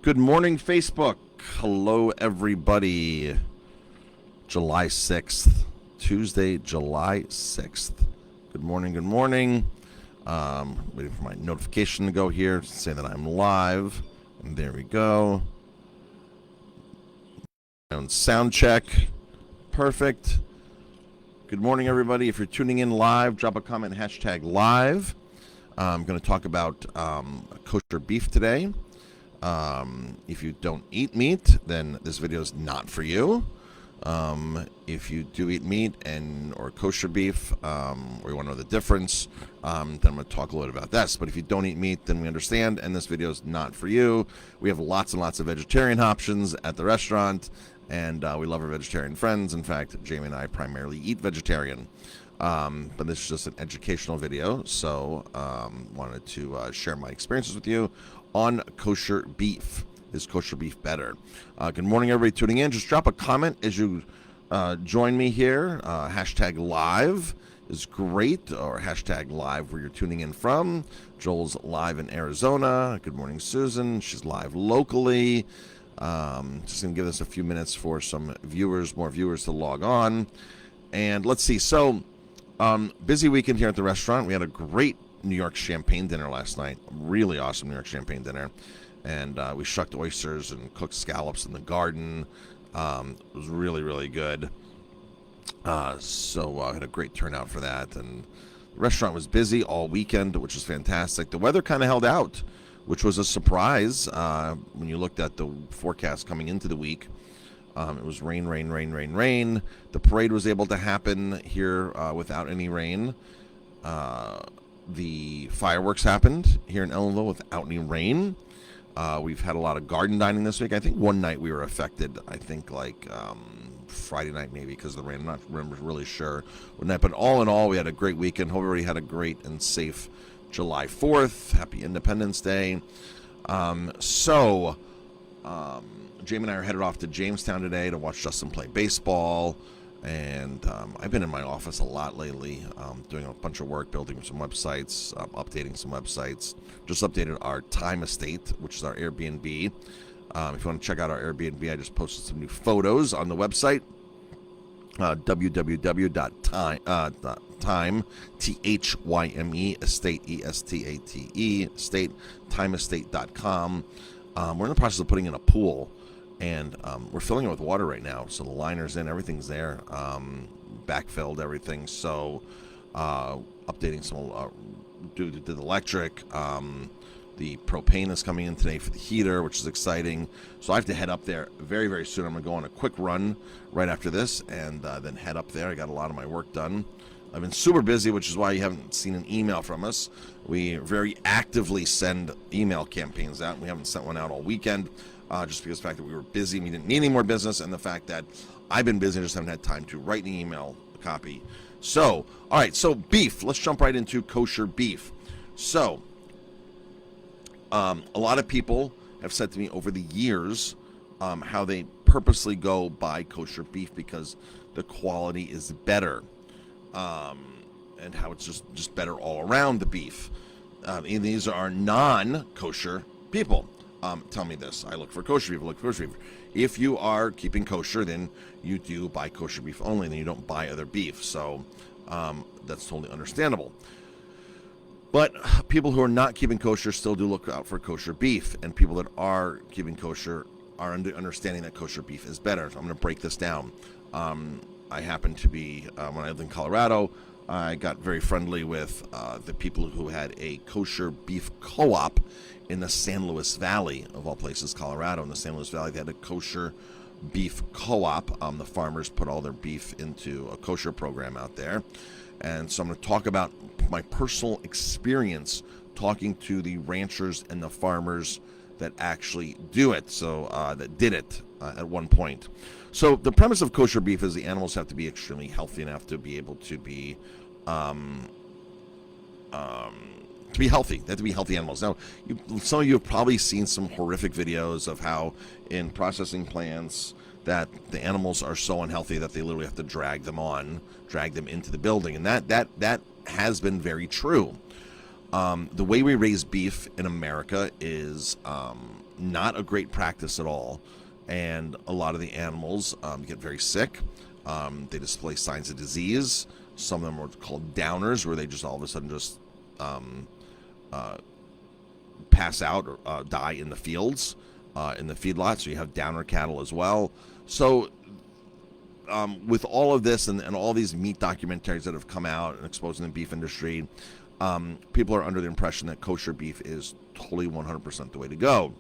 Good morning, Facebook. Hello, everybody. July 6th, Tuesday, July 6th. Good morning, good morning. Waiting for my notification to go here to say that I'm live. And there we go. And sound check. Perfect. Good morning, everybody. If you're tuning in live, drop a comment, hashtag live. I'm going to talk about kosher beef today. If you don't eat meat, then this video is not for you. If you do eat meat or kosher beef, or you want to know the difference, then I'm going to talk a little bit about this. But if you don't eat meat, then we understand, and this video is not for you. We have lots and lots of vegetarian options at the restaurant, and we love our vegetarian friends. In fact, Jamie and I primarily eat vegetarian. But this is just an educational video, so wanted to share my experiences with you on kosher beef. Is kosher beef better? Good morning, everybody tuning in. Just drop a comment as you join me here. Hashtag live is great, or hashtag live where you're tuning in from. Joel's live in Arizona. Good morning, Susan. She's live locally. Just going to give us a few minutes for some more viewers to log on. And let's see. So, busy weekend here at the restaurant. We had a great New York champagne dinner last night. Really awesome New York champagne dinner. And we shucked oysters and cooked scallops in the garden. It was really, really good. So I had a great turnout for that. And the restaurant was busy all weekend, which was fantastic. The weather kind of held out, which was a surprise when you looked at the forecast coming into the week. It was rain, rain, rain, rain, rain. The parade was able to happen here without any rain. The fireworks happened here in Ellenville without any rain. We've had a lot of garden dining this week. I think one night we were affected, I think like Friday night maybe because of the rain. I'm not really sure what night. But all in all, we had a great weekend. Hope everybody had a great and safe July 4th. Happy Independence Day. Jamie and I are headed off to Jamestown today to watch Justin play baseball. And I've been in my office a lot lately, doing a bunch of work, building some websites, updating some websites. Just updated our Time Estate, which is our Airbnb. If you want to check out our Airbnb, I just posted some new photos on the website, www.time, T-H-Y-M-E, estate, E-S-T-A-T-E, estate, timeestate.com. We're in the process of putting in a pool. And we're filling it with water right now. So the liner's in, everything's there, backfilled everything. So updating some, did the electric. The propane is coming in today for the heater, which is exciting. So I have to head up there very, very soon. I'm going to go on a quick run right after this and then head up there. I got a lot of my work done. I've been super busy, which is why you haven't seen an email from us. We very actively send email campaigns out. We haven't sent one out all weekend. Just because of the fact that we were busy, we didn't need any more business, and the fact that I've been busy, I just haven't had time to write an email copy. So, all right, so beef. Let's jump right into kosher beef. So, a lot of people have said to me over the years how they purposely go buy kosher beef because the quality is better, and how it's just better all around the beef. And these are non-kosher people. Tell me this. I look for kosher beef. I look for kosher beef. If you are keeping kosher, then you do buy kosher beef only. Then you don't buy other beef. So that's totally understandable. But people who are not keeping kosher still do look out for kosher beef. And people that are keeping kosher are understanding that kosher beef is better. So I'm going to break this down. I happen to be, when I lived in Colorado, I got very friendly with the people who had a kosher beef co-op in the San Luis Valley, of all places, Colorado. In the San Luis Valley, they had a kosher beef co-op. The farmers put all their beef into a kosher program out there. And so I'm going to talk about my personal experience talking to the ranchers and the farmers that actually do it, so that did it at one point. So the premise of kosher beef is the animals have to be extremely healthy enough to be able to be healthy. They have to be healthy animals. Now, some of you have probably seen some horrific videos of how in processing plants that the animals are so unhealthy that they literally have to drag them into the building. And that has been very true. The way we raise beef in America is not a great practice at all. And a lot of the animals get very sick. They display signs of disease. Some of them are called downers, where they just all of a sudden just pass out or die in the fields, in the feedlot. So you have downer cattle as well. So with all of this and all these meat documentaries that have come out and exposing the beef industry, people are under the impression that kosher beef is totally 100% the way to go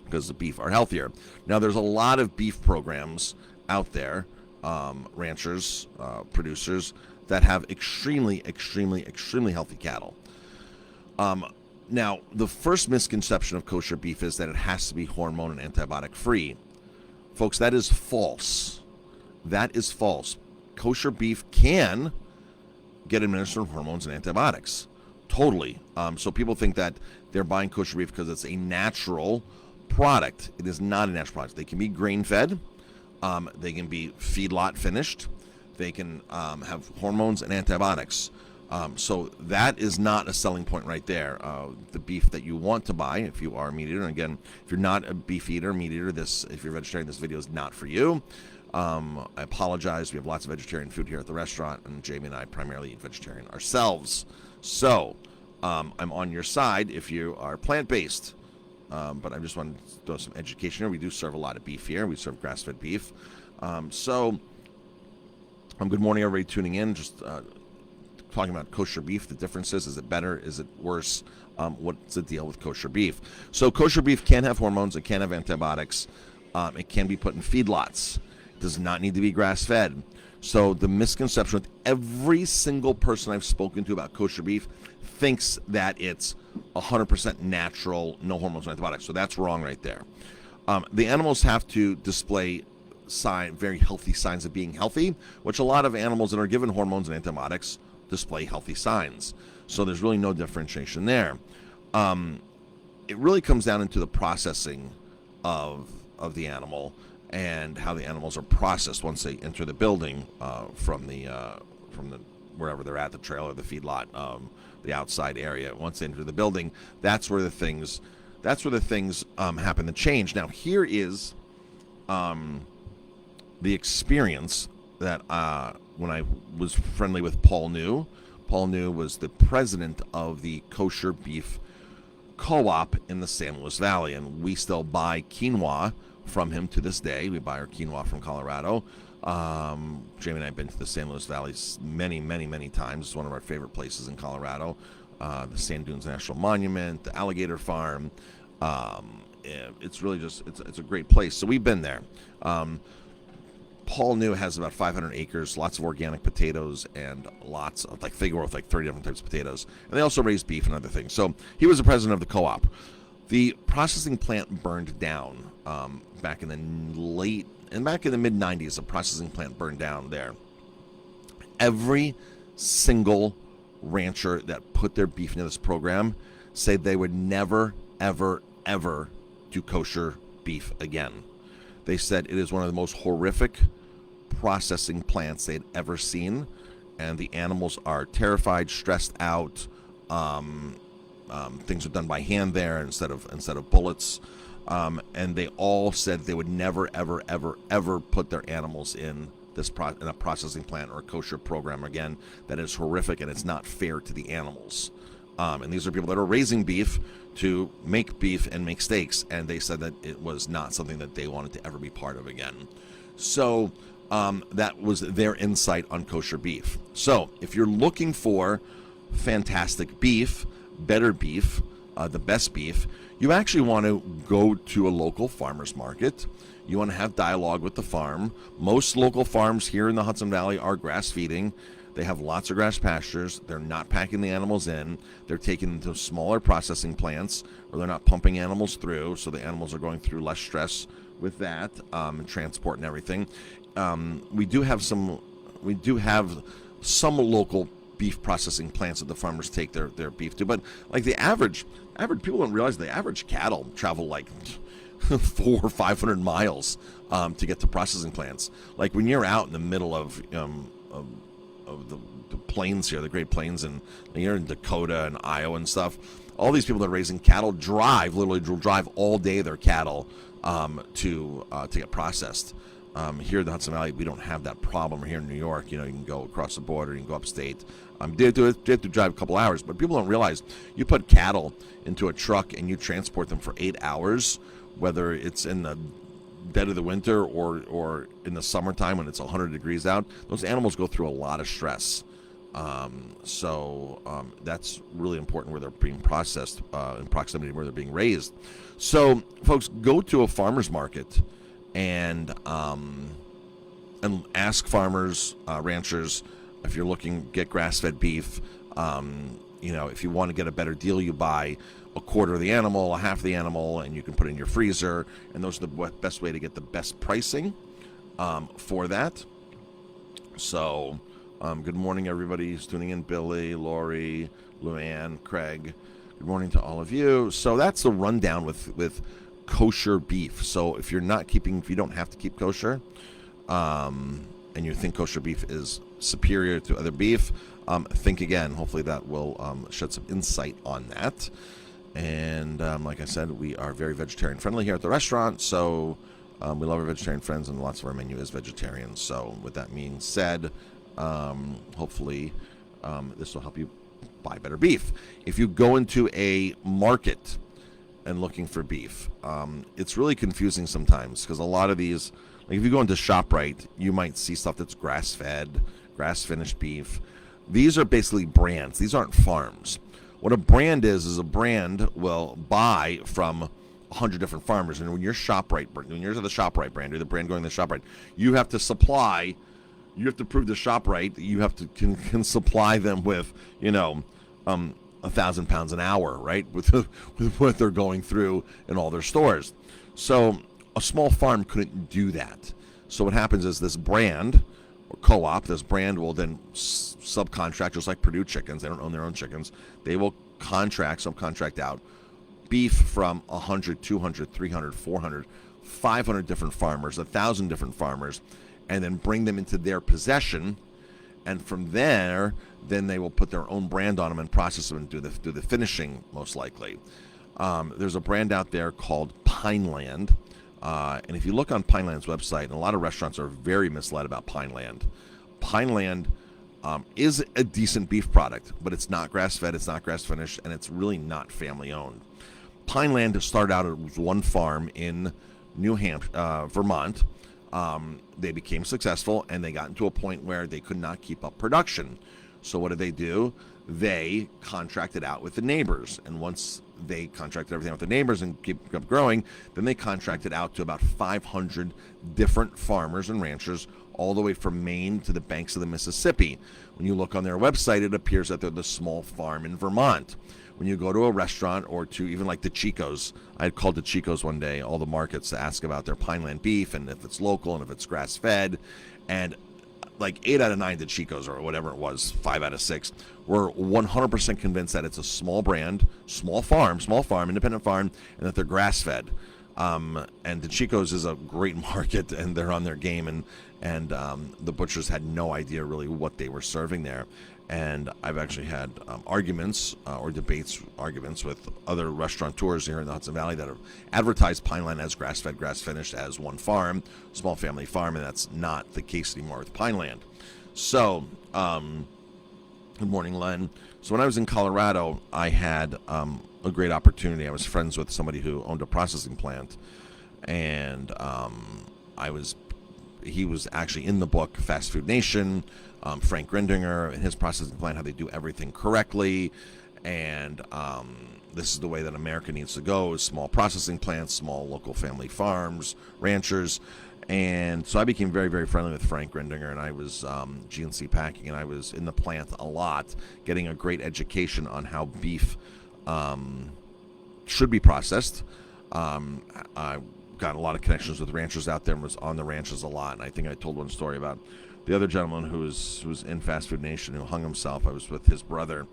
because the beef are healthier. Now, there's a lot of beef programs out there, ranchers, producers, that have extremely, extremely, extremely healthy cattle. Now, the first misconception of kosher beef is that it has to be hormone and antibiotic free. Folks, that is false. That is false. Kosher beef can get administered hormones and antibiotics. Totally. So people think that they're buying kosher beef because it's a natural product. It is not a natural product. They can be grain-fed. They can be feedlot finished. They can have hormones and antibiotics. So that is not a selling point right there. The beef that you want to buy, if you are a meat eater, and again, if you're not a beef eater, meat eater, if you're vegetarian, this video is not for you. I apologize. We have lots of vegetarian food here at the restaurant, and Jamie and I primarily eat vegetarian ourselves. So I'm on your side if you are plant-based. But I just want to throw some education here. We do serve a lot of beef here. We serve grass-fed beef. So good morning, everybody tuning in. Just talking about kosher beef, the differences. Is it better? Is it worse? What's the deal with kosher beef? So kosher beef can have hormones. It can have antibiotics. It can be put in feedlots. It does not need to be grass-fed. So the misconception with every single person I've spoken to about kosher beef thinks that it's 100% natural, no hormones, no antibiotics. So that's wrong right there. The animals have to display very healthy signs of being healthy, which a lot of animals that are given hormones and antibiotics display healthy signs. So there's really no differentiation there. It really comes down into the processing of the animal and how the animals are processed once they enter the building from the wherever they're at, the trailer, the feedlot, the outside area. Once they enter the building, that's where the things happen to change. Now, here is the experience that when I was friendly with Paul New. Paul New was the president of the Kosher Beef Co-op in the San Luis Valley, and we still buy quinoa from him to this day. We buy our quinoa from Colorado. Jamie and I have been to the San Luis Valley many, many, many times. It's one of our favorite places in Colorado. The Sand Dunes National Monument, the Alligator Farm. It's really just, it's a great place. So we've been there. Paul New has about 500 acres, lots of organic potatoes, and lots of, they grow with 30 different types of potatoes. And they also raise beef and other things. So he was the president of the co-op. The processing plant burned down back in the mid-90s. A processing plant burned down there. Every single rancher that put their beef into this program said they would never, ever, ever do kosher beef again. They said it is one of the most horrific processing plants they'd ever seen, and the animals are terrified, stressed out. Things are done by hand there instead of bullets, and they all said they would never, ever, ever, ever put their animals in a processing plant or a kosher program again. That is horrific, and it's not fair to the animals. And these are people that are raising beef to make beef and make steaks, and they said that it was not something that they wanted to ever be part of again. So that was their insight on kosher beef. So if you're looking for fantastic beef, better beef, the best beef, you actually want to go to a local farmer's market. You want to have dialogue with the farm. Most local farms here in the Hudson Valley are grass feeding. They have lots of grass pastures. They're not packing the animals in. They're taking them to smaller processing plants where they're not pumping animals through, so the animals are going through less stress with that, and transport and everything. We do have some local beef processing plants that the farmers take their beef to, but the average people don't realize the average cattle travel 400 or 500 miles to get to processing plants. When you're out in the middle of the plains here, the Great Plains, and you're in Dakota and Iowa and stuff, all these people that are raising cattle literally drive all day their cattle to get processed. Here in the Hudson Valley, we don't have that problem. Here in New York, you can go across the border, you can go upstate. They have to drive a couple hours, but people don't realize you put cattle into a truck and you transport them for 8 hours, whether it's in the dead of the winter or in the summertime when it's 100 degrees out. Those animals go through a lot of stress. So that's really important where they're being processed in proximity where they're being raised. So, folks, go to a farmer's market and ask farmers, ranchers, if you're looking to get grass-fed beef. If you want to get a better deal, you buy a quarter of the animal, a half of the animal, and you can put it in your freezer. And those are the best way to get the best pricing for that. So, good morning, everybody who's tuning in. Billy, Lori, Luann, Craig. Good morning to all of you. So that's the rundown with kosher beef. So if you don't have to keep kosher, and you think kosher beef is superior to other beef, think again. Hopefully that will shed some insight on that. And like I said, we are very vegetarian friendly here at the restaurant. So we love our vegetarian friends, and lots of our menu is vegetarian. So with that being said, hopefully this will help you buy better beef. If you go into a market and looking for beef, it's really confusing sometimes, because a lot of these, like if you go into ShopRite, you might see stuff that's grass-fed, grass-finished beef. These are basically brands. These aren't farms. What a brand is a brand will buy from 100 different farmers. And when you're the ShopRite brand, or the brand going to ShopRite, you have to supply. You have to prove to ShopRite that you have to can supply them with 1,000 pounds an hour, right? With what they're going through in all their stores. So a small farm couldn't do that. So what happens is this brand or co-op, this brand will then subcontract, just like Purdue Chickens. They don't own their own chickens. They will subcontract out beef from 100, 200, 300, 400, 500 different farmers, 1,000 different farmers, and then bring them into their possession. And from there, then they will put their own brand on them and process them and do the finishing, most likely. There's a brand out there called Pineland. And if you look on Pineland's website, and a lot of restaurants are very misled about Pineland. Pineland is a decent beef product, but it's not grass-fed, it's not grass-finished, and it's really not family-owned. Pineland started out as one farm in Vermont. They became successful, and they got into a point where they could not keep up production. So what did they do? They contracted out with the neighbors. And once they contracted everything with the neighbors and kept growing, then they contracted out to about 500 different farmers and ranchers, all the way from Maine to the banks of the Mississippi. When you look on their website, it appears that they're the small farm in Vermont. When you go to a restaurant, or to even like the Chico's, I had called the Chico's one day, all the markets, to ask about their Pineland beef and if it's local and if it's grass-fed. And like 8 out of 9 the Chico's, or whatever it was, 5 out of 6, were 100% convinced that it's a small brand, small farm, independent farm, and that they're grass-fed. And the Chico's is a great market, and they're on their game, and the butchers had no idea really what they were serving there. And I've actually had arguments with other restaurateurs here in the Hudson Valley that have advertised Pineland as grass-fed, grass-finished, as one farm, small family farm, and that's not the case anymore with Pineland. So, good morning, Len. So when I was in Colorado, I had a great opportunity. I was friends with somebody who owned a processing plant, and he was actually in the book Fast Food Nation. Frank Grindinger and his processing plant, how they do everything correctly, and this is the way that America needs to go: is small processing plants, small local family farms, ranchers. And so I became very, very friendly with Frank Grindinger, and I was GNC Packing, and I was in the plant a lot, getting a great education on how beef should be processed. I got a lot of connections with ranchers out there and was on the ranches a lot, and I think I told one story about the other gentleman who was in Fast Food Nation, who hung himself. I was with his brother,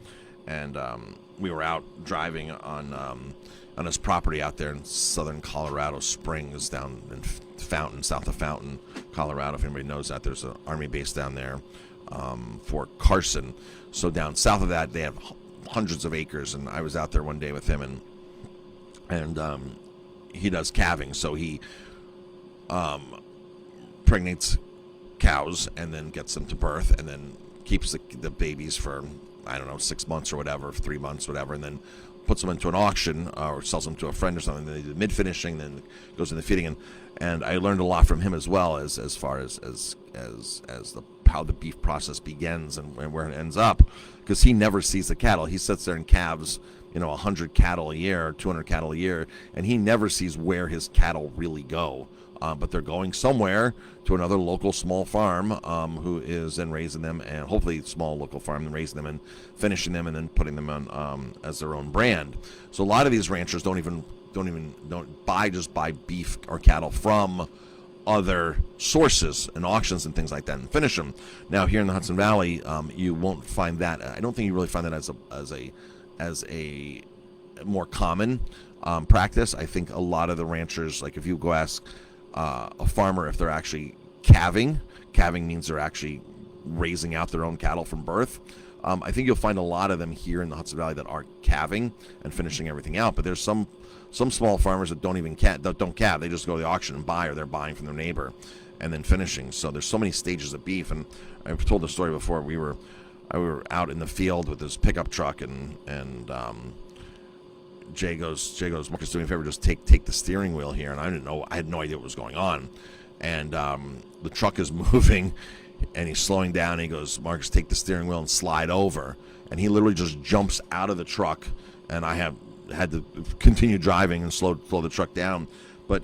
and we were out driving on his property out there in southern Colorado Springs, down in Fountain, south of Fountain, Colorado. If anybody knows that, there's an army base down there, Fort Carson. So down south of that, they have hundreds of acres, and I was out there one day with him, and he does calving, so he pregnates cows and then gets them to birth, and then keeps the babies for, I don't know, 6 months or whatever, 3 months, whatever, and then puts them into an auction or sells them to a friend or something. Then they do mid-finishing, then goes into feeding, and I learned a lot from him as well as far as how the beef process begins and where it ends up, because he never sees the cattle. He sits there and calves, 100 cattle a year, 200 cattle a year, and he never sees where his cattle really go. But they're going somewhere to another local small farm who is then raising them, and hopefully small local farm, and raising them and finishing them and then putting them on as their own brand. So a lot of these ranchers don't buy beef or cattle from other sources and auctions and things like that and finish them. Now here in the Hudson Valley, you won't find that. I don't think you really find that as a more common practice. I think a lot of the ranchers, like if you go ask a farmer if they're actually calving means they're actually raising out their own cattle from birth. I think you'll find a lot of them here in the Hudson Valley that are calving and finishing everything out. But there's some small farmers that don't calve. They just go to the auction and buy, or they're buying from their neighbor and then finishing. So there's so many stages of beef. And I've told the story before. We were out in the field with this pickup truck, and Jay goes, Marcus, do me a favor, just take the steering wheel here. And I had no idea what was going on. And the truck is moving, and he's slowing down, and he goes, Marcus, take the steering wheel and slide over. And he literally just jumps out of the truck, and I had to continue driving and slow the truck down. But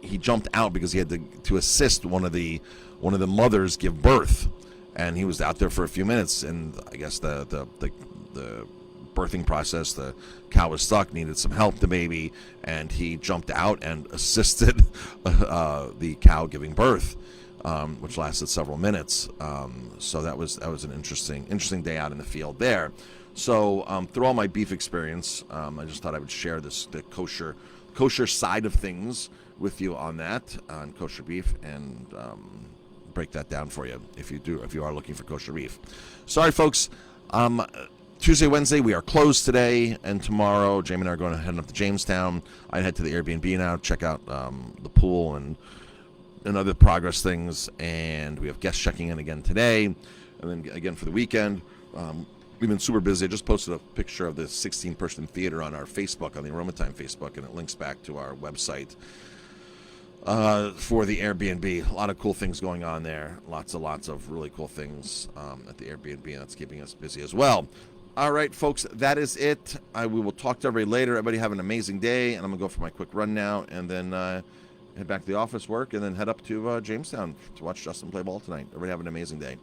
he jumped out because he had to assist one of the mothers give birth. And he was out there for a few minutes, and I guess the birthing process, the cow was stuck, needed some help, the baby, and he jumped out and assisted the cow giving birth, which lasted several minutes. So that was an interesting day out in the field there. So through all my beef experience, I just thought I would share the kosher side of things with you on kosher beef, and break that down for you if you are looking for kosher beef. Sorry, folks. Tuesday, Wednesday, we are closed today, and tomorrow, Jamie and I are going to head up to Jamestown. I head to the Airbnb now, check out the pool and other progress things, and we have guests checking in again today, and then again for the weekend. We've been super busy. I just posted a picture of the 16-person theater on our Facebook, on the Aroma Time Facebook, and it links back to our website for the Airbnb. A lot of cool things going on there. Lots of really cool things at the Airbnb, and that's keeping us busy as well. All right, folks, that is it. We will talk to everybody later. Everybody have an amazing day, and I'm going to go for my quick run now, and then head back to the office work, and then head up to Jamestown to watch Justin play ball tonight. Everybody have an amazing day.